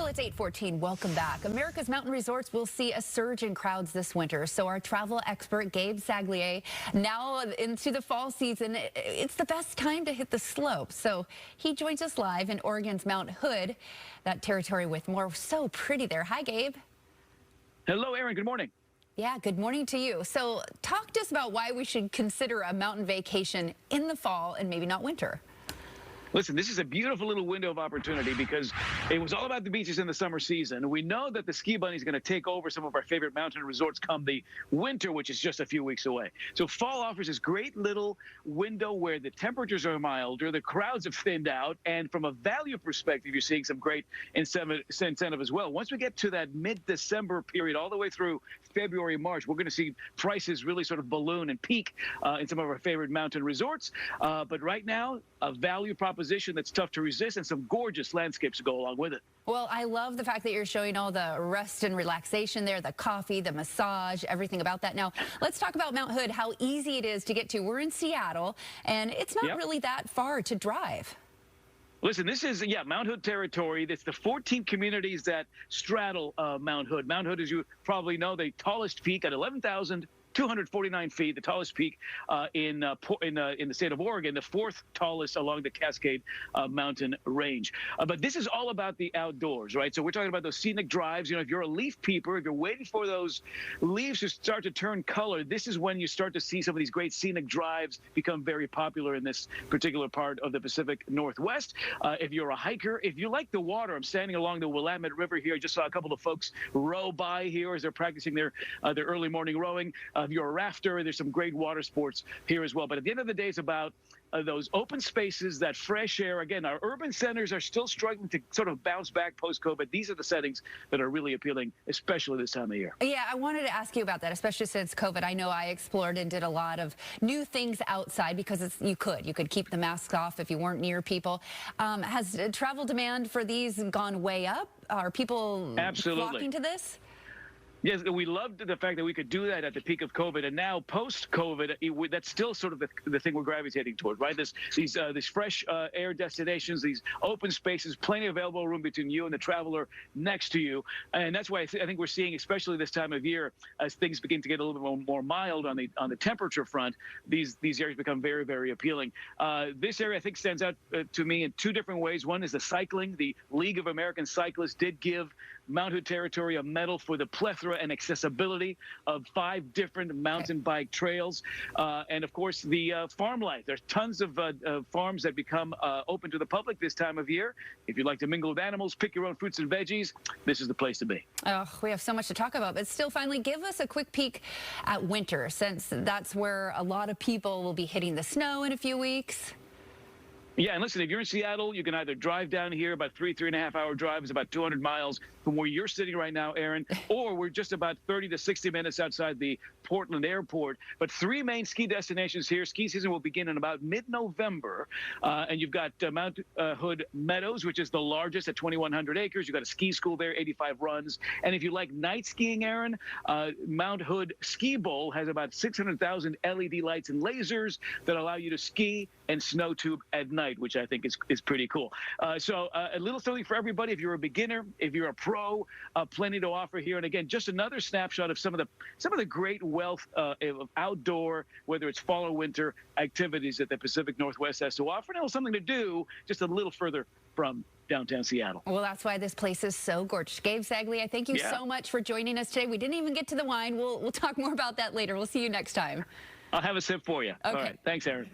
It's 8:14. Welcome back. America's mountain resorts will see a surge in crowds this winter. So our travel expert, Gabe Saglie, now into the fall season, it's the best time to hit the slopes. So he joins us live in Oregon's Mount Hood, that territory with more. So pretty there. Hi, Gabe. Hello, Aaron. Good morning. Yeah, good morning to you. So talk to us about why we should consider a mountain vacation in the fall and maybe not winter. Listen, this is a beautiful little window of opportunity because it was all about the beaches in the summer season. We know that the ski bunny is going to take over some of our favorite mountain resorts come the winter, which is just a few weeks away. So fall offers this great little window where the temperatures are milder, the crowds have thinned out, and from a value perspective, you're seeing some great incentive as well. Once we get to that mid-December period, all the way through February, March, we're going to see prices really sort of balloon and peak in some of our favorite mountain resorts. But right now, a value proposition that's tough to resist and some gorgeous landscapes to go along with it. Well, I love the fact that you're showing all the rest and relaxation there, the coffee, the massage, everything about that. Now, let's talk about Mount Hood, how easy it is to get to. We're in Seattle, and it's not really that far to drive. Listen, this is, Mount Hood territory. It's the 14 communities that straddle Mount Hood. Mount Hood, as you probably know, the tallest peak at 11,249 feet, the tallest peak in the state of Oregon, the fourth tallest along the Cascade Mountain range. But this is all about the outdoors, right? So we're talking about those scenic drives. You know, if you're a leaf peeper, if you're waiting for those leaves to start to turn color, this is when you start to see some of these great scenic drives become very popular in this particular part of the Pacific Northwest. If you're a hiker, if you like the water, I'm standing along the Willamette River here. I just saw a couple of folks row by here as they're practicing their early morning rowing. If you're a rafter, there's some great water sports here as well. But at the end of the day, it's about those open spaces, that fresh air. Again, our urban centers are still struggling to sort of bounce back post-COVID. These are the settings that are really appealing, especially this time of year. Yeah, I wanted to ask you about that, especially since COVID. I know I explored and did a lot of new things outside because you could keep the masks off if you weren't near people. Has travel demand for these gone way up? Are people flocking to this? Yes, we loved the fact that we could do that at the peak of COVID, and now post-COVID, that's still sort of the thing we're gravitating toward, right? These fresh air destinations, these open spaces, plenty of elbow room between you and the traveler next to you, and that's why I think we're seeing, especially this time of year, as things begin to get a little bit more mild on the temperature front, these areas become very, very appealing. This area, I think, stands out to me in two different ways. One is the cycling. The League of American Cyclists did give Mount Hood territory a medal for the plethora and accessibility of 5 different mountain bike trails. And of course, the farm life. There's tons of farms that become open to the public this time of year. If you'd like to mingle with animals, pick your own fruits and veggies, this is the place to be. Oh, we have so much to talk about, but still, finally, give us a quick peek at winter, since that's where a lot of people will be hitting the snow in a few weeks. Yeah, and listen, if you're in Seattle, you can either drive down here, about 3.5 hour drive is about 200 miles from where you're sitting right now, Aaron, or we're just about 30 to 60 minutes outside the Portland airport. But 3 main ski destinations here. Ski season will begin in about mid-November, and you've got Mount Hood Meadows, which is the largest at 2,100 acres. You've got a ski school there, 85 runs. And if you like night skiing, Aaron, Mount Hood Ski Bowl has about 600,000 LED lights and lasers that allow you to ski and snow tube at night, which I think is pretty cool. So a little something for everybody. If you're a beginner, if you're a pro, plenty to offer here. And again, just another snapshot of some of the great wealth of outdoor, whether it's fall or winter activities that the Pacific Northwest has to offer. And it's something to do just a little further from downtown Seattle. Well, that's why this place is so gorgeous. Gabe Saglie, I thank you so much for joining us today. We didn't even get to the wine. We'll talk more about that later. We'll see you next time. I'll have a sip for you. Okay. All right. Thanks, Aaron.